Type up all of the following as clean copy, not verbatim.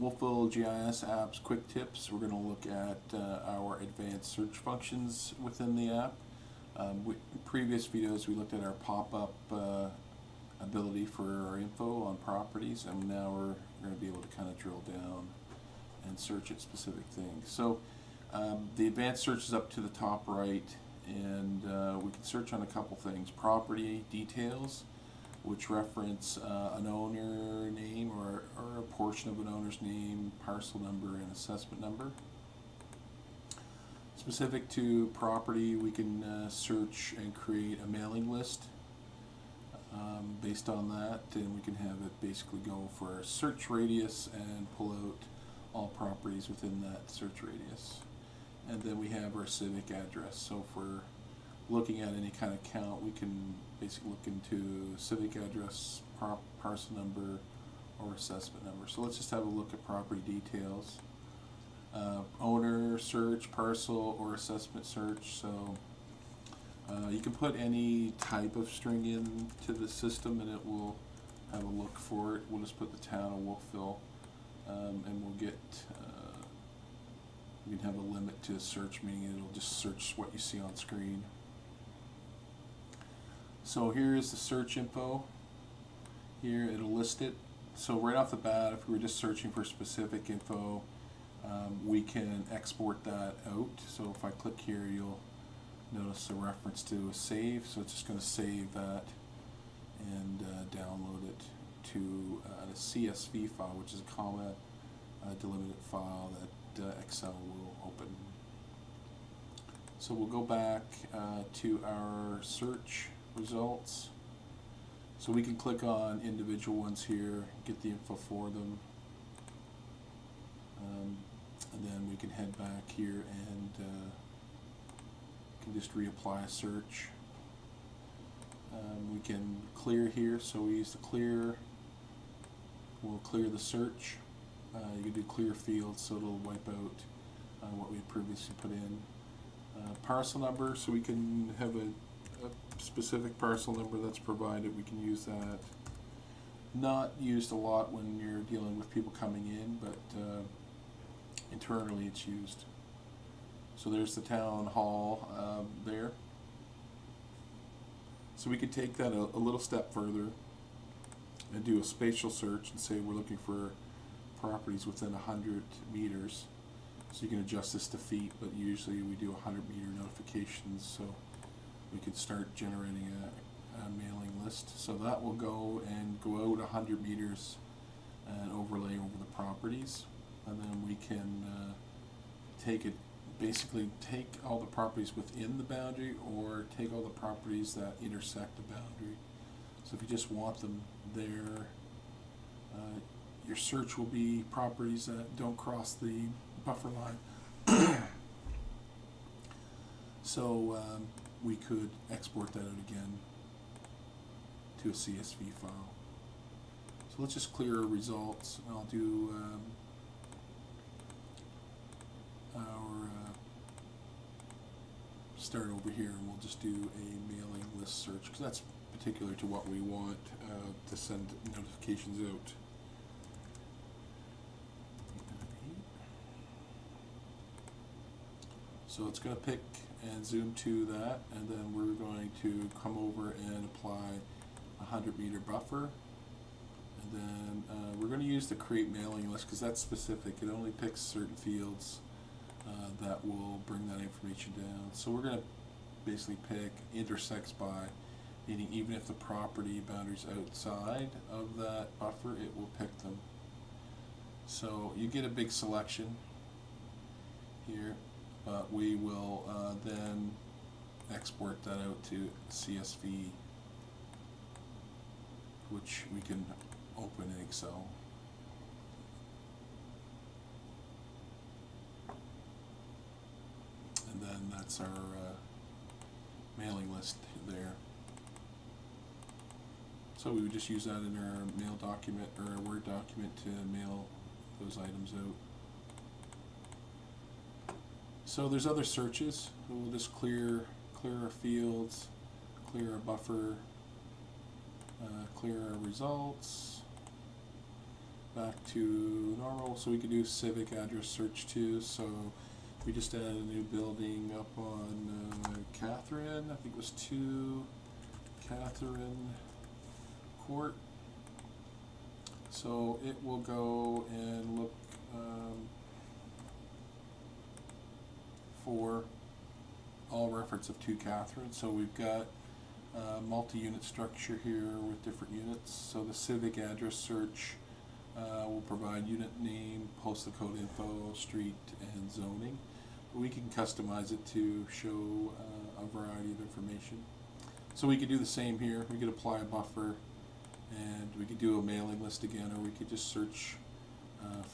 WolfvilleGIS apps quick tips. We're going to look at our advanced search functions within the app. In previous videos we looked at our pop-up ability for our info on properties, and now we're going to be able to kind of drill down and search at specific things. So the advanced search is up to the top right, and we can search on a couple things. Property details, which reference an owner name or a portion of an owner's name, parcel number, and assessment number. Specific to property, we can search and create a mailing list based on that, and we can have it basically go for a search radius and pull out all properties within that search radius. And then we have our civic address. So if we're looking at any kind of count, we can basically look into civic address, parcel number, or assessment number. So let's just have a look at property details. Owner search, parcel, or assessment search. So you can put any type of string into the system and it will have a look for it. We'll just put the town of Wolfville, and we'll get you can have a limit to search, meaning it'll just search what you see on screen. So here is the search info. Here it'll list it. So right off the bat, if we were just searching for specific info, we can export that out. So if I click here, you'll notice a reference to a save. So it's just going to save that and download it to a CSV file, which is a comma delimited file that Excel will open. So we'll go back to our search results. So we can click on individual ones here, get the info for them, and then we can head back here and can just reapply a search. We can clear here, so we use the clear. We'll clear the search. You can do clear fields, so it'll wipe out what we had previously put in. Parcel number, so we can have a specific parcel number that's provided. We can use that. Not used a lot when you're dealing with people coming in, but internally it's used. So there's the town hall there. So we could take that a little step further and do a spatial search and say we're looking for properties within 100 meters. So you can adjust this to feet, but usually we do 100-meter notifications, so we could start generating a mailing list. So that will go out 100 meters and overlay over the properties, and then we can basically take all the properties within the boundary or take all the properties that intersect the boundary. So if you just want them there, your search will be properties that don't cross the buffer line. So we could export that out again to a CSV file. So let's just clear our results, and I'll do our start over here, and we'll just do a mailing list search because that's particular to what we want to send notifications out. So it's going to pick and zoom to that, and then we're going to come over and apply a 100-meter buffer, and then we're going to use the create mailing list because that's specific. It only picks certain fields that will bring that information down. So we're going to basically pick intersects by, meaning even if the property boundary's outside of that buffer, it will pick them. So you get a big selection here. But we will then export that out to CSV, which we can open in Excel. And then that's our mailing list there. So we would just use that in our mail document or our Word document to mail those items out. So there's other searches. We'll just clear our fields, clear our buffer, clear our results, back to normal. So we could do civic address search too. So we just added a new building up on Catherine. I think it was 2 Catherine Court. So it will go and look for all reference of 2 Catherine. So we've got multi-unit structure here with different units. So the civic address search will provide unit name, postal code info, street, and zoning. We can customize it to show a variety of information. So we could do the same here. We could apply a buffer, and we could do a mailing list again, or we could just search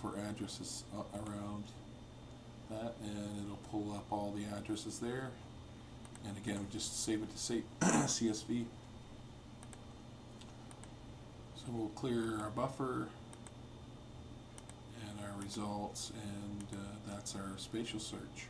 for addresses around that, and it'll pull up all the addresses there. And again, we just save it to CSV. So we'll clear our buffer and our results, and that's our spatial search.